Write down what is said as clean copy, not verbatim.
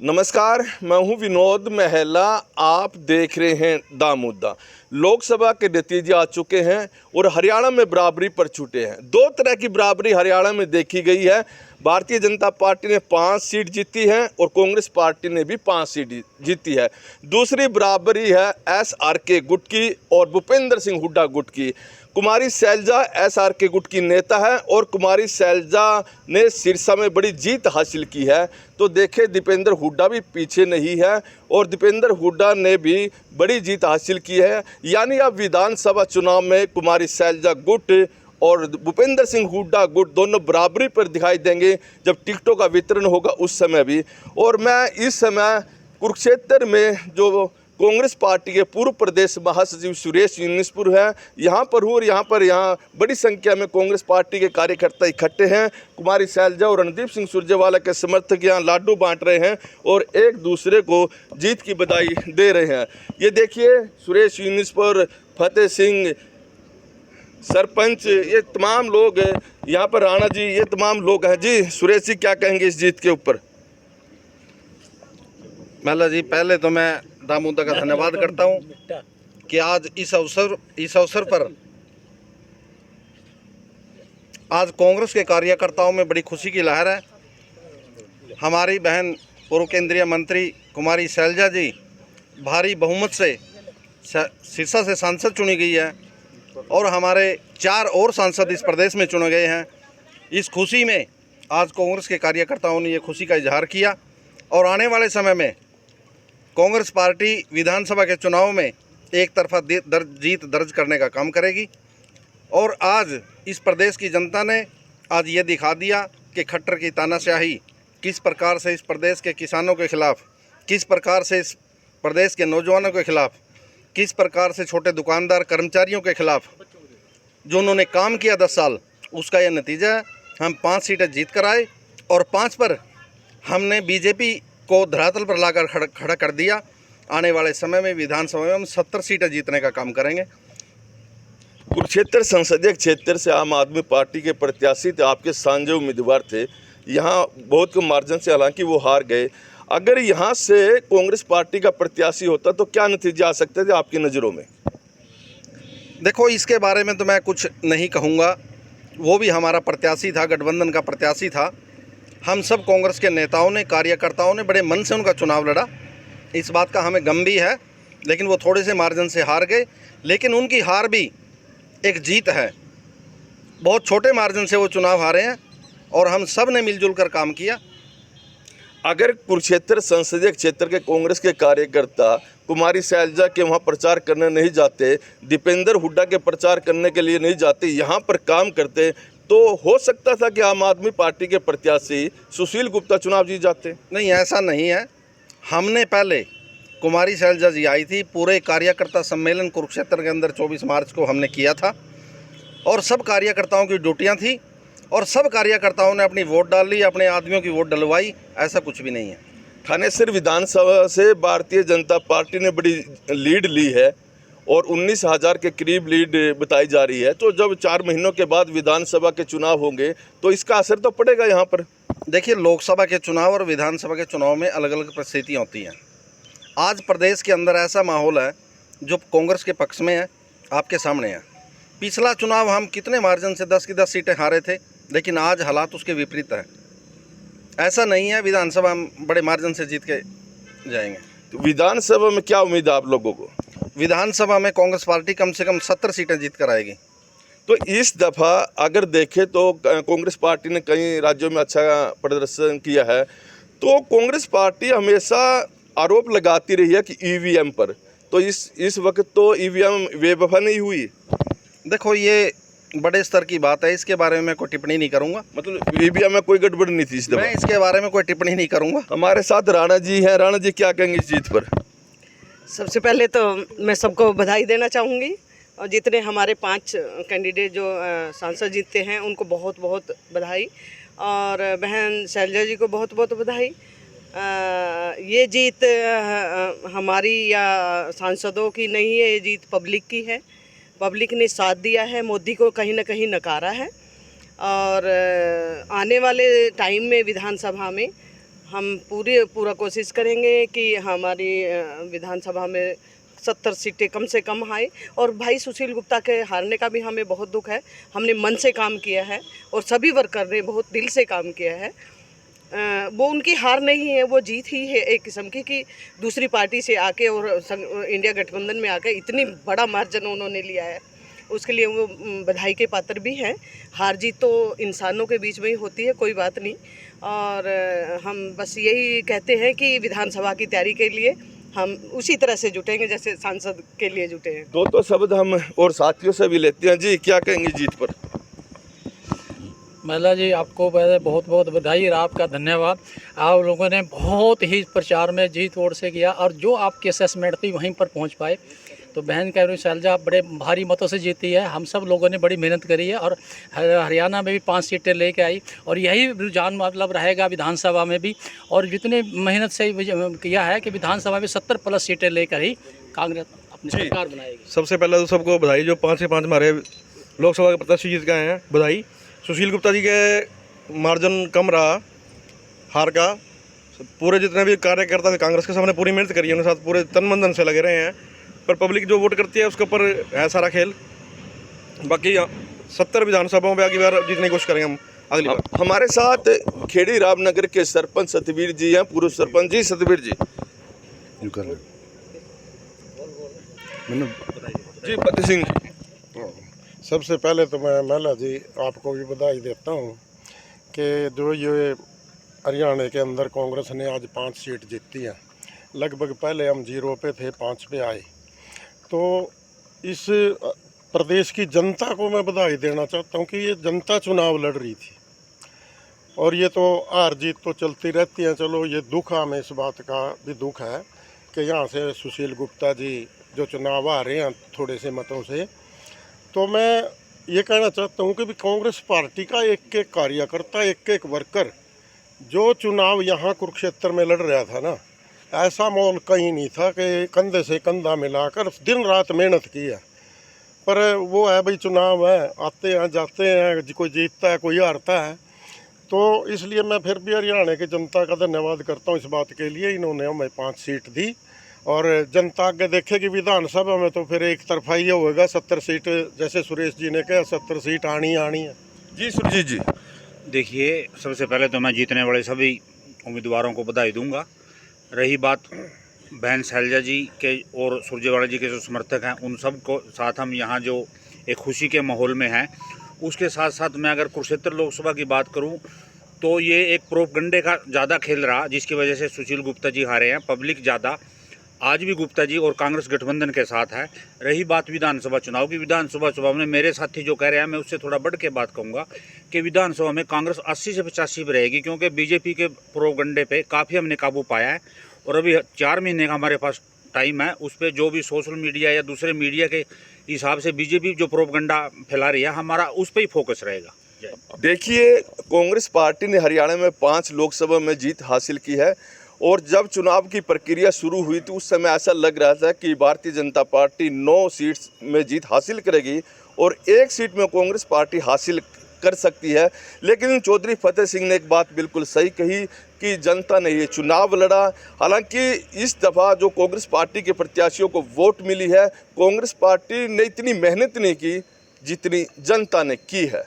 नमस्कार, मैं हूं विनोद महला। आप देख रहे हैं दा मुद्दा। लोकसभा के नतीजे आ चुके हैं और हरियाणा में बराबरी पर छूटे हैं। दो तरह की बराबरी हरियाणा में देखी गई है। भारतीय जनता पार्टी ने 5 सीट जीती है और कांग्रेस पार्टी ने भी 5 सीट जीती है। दूसरी बराबरी है SRK गुट की और भूपेंद्र सिंह हुड्डा गुट की। कुमारी शैलजा SRK गुट की नेता है और कुमारी शैलजा ने सिरसा में बड़ी जीत हासिल की है। तो देखे दीपेंद्र हुड्डा भी पीछे नहीं है और दीपेंद्र हुड्डा ने भी बड़ी जीत हासिल की है। यानी अब विधानसभा चुनाव में कुमारी शैलजा गुट और भूपेंद्र सिंह हुड्डा गुट दोनों बराबरी पर दिखाई देंगे जब टिकटों का वितरण होगा उस समय भी। और मैं इस समय कुरुक्षेत्र में जो कांग्रेस पार्टी के पूर्व प्रदेश महासचिव सुरेश यूनिसपुर है, यहाँ पर हूँ और यहाँ बड़ी संख्या में कांग्रेस पार्टी के कार्यकर्ता इकट्ठे हैं। कुमारी शैलजा और रणदीप सिंह सुरजेवाला के समर्थक यहाँ लाडू बांट रहे हैं और एक दूसरे को जीत की बधाई दे रहे हैं। ये देखिए सुरेश यूनिसपुर, फतेह सिंह, सरपंच, ये तमाम लोग हैं यहाँ पर, राणा जी, ये तमाम लोग हैं। जी सुरेश जी, क्या कहेंगे इस जीत के ऊपर? महला जी, पहले तो मैं दामोदर का धन्यवाद करता हूं कि आज इस अवसर पर आज कांग्रेस के कार्यकर्ताओं में बड़ी खुशी की लहर है। हमारी बहन पूर्व केंद्रीय मंत्री कुमारी शैलजा जी भारी बहुमत से सिरसा से सांसद चुनी गई है और हमारे 4 और सांसद इस प्रदेश में चुने गए हैं। इस खुशी में आज कांग्रेस के कार्यकर्ताओं ने ये खुशी का इजहार किया और आने वाले समय में कांग्रेस पार्टी विधानसभा के चुनाव में एक तरफा जीत दर्ज करने का काम करेगी। और आज इस प्रदेश की जनता ने आज ये दिखा दिया कि खट्टर की तानाशाही किस प्रकार से इस प्रदेश के किसानों के खिलाफ, किस प्रकार से इस प्रदेश के नौजवानों के खिलाफ, किस प्रकार से छोटे दुकानदार कर्मचारियों के खिलाफ जो उन्होंने काम किया 10 साल, उसका यह नतीजा है। हम 5 सीटें जीत कर आए और 5 पर हमने बीजेपी को धरातल पर लाकर खड़ा कर दिया। आने वाले समय में विधानसभा में हम 70 सीटें जीतने का काम करेंगे। कुरुक्षेत्र संसदीय क्षेत्र से आम आदमी पार्टी के प्रत्याशी थे, आपके साझे उम्मीदवार थे। यहाँ बहुत कम मार्जिन से हालांकि वो हार गए। अगर यहाँ से कांग्रेस पार्टी का प्रत्याशी होता तो क्या नतीजे आ सकते थे आपकी नज़रों में? देखो, इसके बारे में तो मैं कुछ नहीं कहूँगा। वो भी हमारा प्रत्याशी था, गठबंधन का प्रत्याशी था। हम सब कांग्रेस के नेताओं ने, कार्यकर्ताओं ने बड़े मन से उनका चुनाव लड़ा। इस बात का हमें गम भी है, लेकिन वो थोड़े से मार्जिन से हार गए। लेकिन उनकी हार भी एक जीत है। बहुत छोटे मार्जिन से वो चुनाव हारे हैं और हम सब ने मिलजुल कर काम किया। अगर कुरुक्षेत्र संसदीय क्षेत्र के कांग्रेस के कार्यकर्ता कुमारी शैलजा के वहाँ प्रचार करने नहीं जाते, दीपेंद्र हुड्डा के प्रचार करने के लिए नहीं जाते, यहाँ पर काम करते, तो हो सकता था कि आम आदमी पार्टी के प्रत्याशी सुशील गुप्ता चुनाव जीत जाते। नहीं, ऐसा नहीं है। हमने पहले कुमारी शैलजा जी आई थी, पूरे कार्यकर्ता सम्मेलन कुरुक्षेत्र के अंदर 24 मार्च को हमने किया था और सब कार्यकर्ताओं की ड्यूटियां थी और सब कार्यकर्ताओं ने अपनी वोट डाल ली, अपने आदमियों की वोट डलवाई। ऐसा कुछ भी नहीं है। थानेसर विधानसभा से भारतीय जनता पार्टी ने बड़ी लीड ली है और 19,000 के करीब लीड बताई जा रही है। तो जब 4 महीनों के बाद विधानसभा के चुनाव होंगे तो इसका असर तो पड़ेगा यहाँ पर। देखिए, लोकसभा के चुनाव और विधानसभा के चुनाव में अलग अलग परिस्थितियाँ होती हैं। आज प्रदेश के अंदर ऐसा माहौल है जो कांग्रेस के पक्ष में है, आपके सामने है। पिछला चुनाव हम कितने मार्जिन से 10 की 10 सीटें हारे थे, लेकिन आज हालात उसके विपरीत है। ऐसा नहीं है विधानसभा हम बड़े मार्जिन से जीत के जाएंगे। तो विधानसभा में क्या उम्मीद है आप लोगों को? विधानसभा में कांग्रेस पार्टी कम से कम 70 सीटें जीत कर आएगी। तो इस दफ़ा अगर देखें तो कांग्रेस पार्टी ने कई राज्यों में अच्छा प्रदर्शन किया है। तो कांग्रेस पार्टी हमेशा आरोप लगाती रही है कि ईवीएम पर, तो इस वक्त तो ईवीएम बेवफा नहीं हुई। देखो, ये बड़े स्तर की बात है, इसके बारे में मैं कोई टिप्पणी नहीं करूंगा। मतलब ईवीएम में कोई गड़बड़ नहीं थी इस दफ़ा? मैं इसके बारे में कोई टिप्पणी नहीं करूंगा। हमारे साथ राणा जी हैं। राणा जी, क्या कहेंगे इस जीत पर? सबसे पहले तो मैं सबको बधाई देना चाहूँगी और जितने हमारे 5 कैंडिडेट जो सांसद जीतते हैं उनको बहुत बहुत बधाई और बहन शैलजा जी को बहुत बहुत बधाई। ये जीत हमारी या सांसदों की नहीं है, ये जीत पब्लिक की है। पब्लिक ने साथ दिया है, मोदी को कहीं ना कहीं नकारा है और आने वाले टाइम में विधानसभा में हम पूरा कोशिश करेंगे कि हमारी विधानसभा में 70 सीटें कम से कम आए। और भाई सुशील गुप्ता के हारने का भी हमें बहुत दुख है। हमने मन से काम किया है और सभी वर्कर ने बहुत दिल से काम किया है। वो उनकी हार नहीं है, वो जीत ही है एक किस्म की, कि दूसरी पार्टी से आके और इंडिया गठबंधन में आके इतनी बड़ा मार्जिन उन्होंने लिया है, उसके लिए वो बधाई के पात्र भी हैं। हार जीत तो इंसानों के बीच में ही होती है, कोई बात नहीं। और हम बस यही कहते हैं कि विधानसभा की तैयारी के लिए हम उसी तरह से जुटेंगे जैसे सांसद के लिए जुटे हैं। दो शब्द हम और साथियों से भी लेते हैं। जी, क्या कहेंगे जीत पर? महिला जी, आपको पहले बहुत बहुत बधाई और आपका धन्यवाद। आप लोगों ने बहुत ही प्रचार में जी तोड़ से किया और जो आपकी असेसमेंट थी वहीं पर पहुंच पाए। तो बहन कैमरी शैलजा बड़े भारी मतों से जीती है। हम सब लोगों ने बड़ी मेहनत करी है और हरियाणा में भी 5 सीटें लेके आई और यही रुझान मतलब रहेगा विधानसभा में भी। और जितने मेहनत से किया है कि विधानसभा में 70+ सीटें लेकर ही कांग्रेस अपनी सरकार बनाएगी। सबसे पहले तो सबको बधाई, जो 5 से 5 हमारे लोकसभा के प्रत्याशी जीत गए हैं, बधाई। सुशील गुप्ता जी के मार्जिन कम रहा हार का। पूरे जितने भी कार्यकर्ता थे कांग्रेस के, सामने पूरी मेहनत करी है, उनके साथ पूरे तन मन धन से लगे रहे हैं। पर पब्लिक जो वोट करती है उसके ऊपर है सारा खेल। बाकी 70 विधानसभाओं में अगली बार जीतने की कोशिश करेंगे हम अगली बार। हमारे साथ खेड़ी रामनगर के सरपंच सतवीर जी हैं, पूर्व सरपंच जी। सतवीर जी जी, फतेह सिंह जी। सबसे पहले तो मैं महिला जी आपको भी बधाई देता हूँ कि जो ये हरियाणा के अंदर कांग्रेस ने आज 5 सीट जीती हैं। लगभग पहले हम 0 पे थे, 5 पे आए। तो इस प्रदेश की जनता को मैं बधाई देना चाहता हूँ कि ये जनता चुनाव लड़ रही थी और ये तो हार जीत तो चलती रहती है। चलो, ये दुख हमें इस बात का भी दुख है कि यहाँ से सुशील गुप्ता जी जो चुनाव आ रहे हैं थोड़े से मतों से। तो मैं ये कहना चाहता हूँ कि भी कांग्रेस पार्टी का एक एक कार्यकर्ता, एक एक वर्कर जो चुनाव यहाँ कुरुक्षेत्र में लड़ रहा था ना, ऐसा माहौल कहीं नहीं था कि कंधे से कंधा मिलाकर दिन रात मेहनत की है। पर वो है भाई, चुनाव है, आते हैं जाते हैं, कोई जीतता है कोई हारता है। तो इसलिए मैं फिर भी हरियाणा की जनता का धन्यवाद करता हूँ इस बात के लिए, इन्होंने हमें 5 सीट दी। और जनता आगे देखेगी विधानसभा में तो फिर एक तरफा ही होगा। 70 सीट जैसे सुरेश जी ने कहा, 70 सीट आनी है। जी सुरजीत जी, देखिए, सबसे पहले तो मैं जीतने वाले सभी उम्मीदवारों को बधाई दूंगा। रही बात बहन शैलजा जी के और सुरजेवाला जी के जो समर्थक हैं, उन सब को साथ हम यहाँ जो एक खुशी के माहौल में हैं, उसके साथ साथ मैं अगर कुरुक्षेत्र लोकसभा की बात करूँ तो ये एक प्रोपगंडे का ज़्यादा खेल रहा, जिसकी वजह से सुशील गुप्ता जी हारे हैं। पब्लिक ज़्यादा आज भी गुप्ता जी और कांग्रेस गठबंधन के साथ है। रही बात विधानसभा चुनाव की, विधानसभा चुनाव में मेरे साथी जो कह रहे हैं, मैं उससे थोड़ा बढ़ के बात कहूँगा कि विधानसभा में कांग्रेस 80 से 85 पे रहेगी, क्योंकि बीजेपी के प्रोपगंडे पे काफ़ी हमने काबू पाया है। और अभी 4 महीने का हमारे पास टाइम है, उस पर जो भी सोशल मीडिया या दूसरे मीडिया के हिसाब से बीजेपी जो प्रोपगंडा फैला रही है, हमारा उस पर ही फोकस रहेगा। देखिए, कांग्रेस पार्टी ने हरियाणा में 5 लोकसभा में जीत हासिल की है और जब चुनाव की प्रक्रिया शुरू हुई थी उस समय ऐसा लग रहा था कि भारतीय जनता पार्टी 9 सीट्स में जीत हासिल करेगी और 1 सीट में कांग्रेस पार्टी हासिल कर सकती है। लेकिन चौधरी फतेह सिंह ने एक बात बिल्कुल सही कही कि जनता ने ये चुनाव लड़ा। हालांकि इस दफ़ा जो कांग्रेस पार्टी के प्रत्याशियों को वोट मिली है, कांग्रेस पार्टी ने इतनी मेहनत नहीं की जितनी जनता ने की है।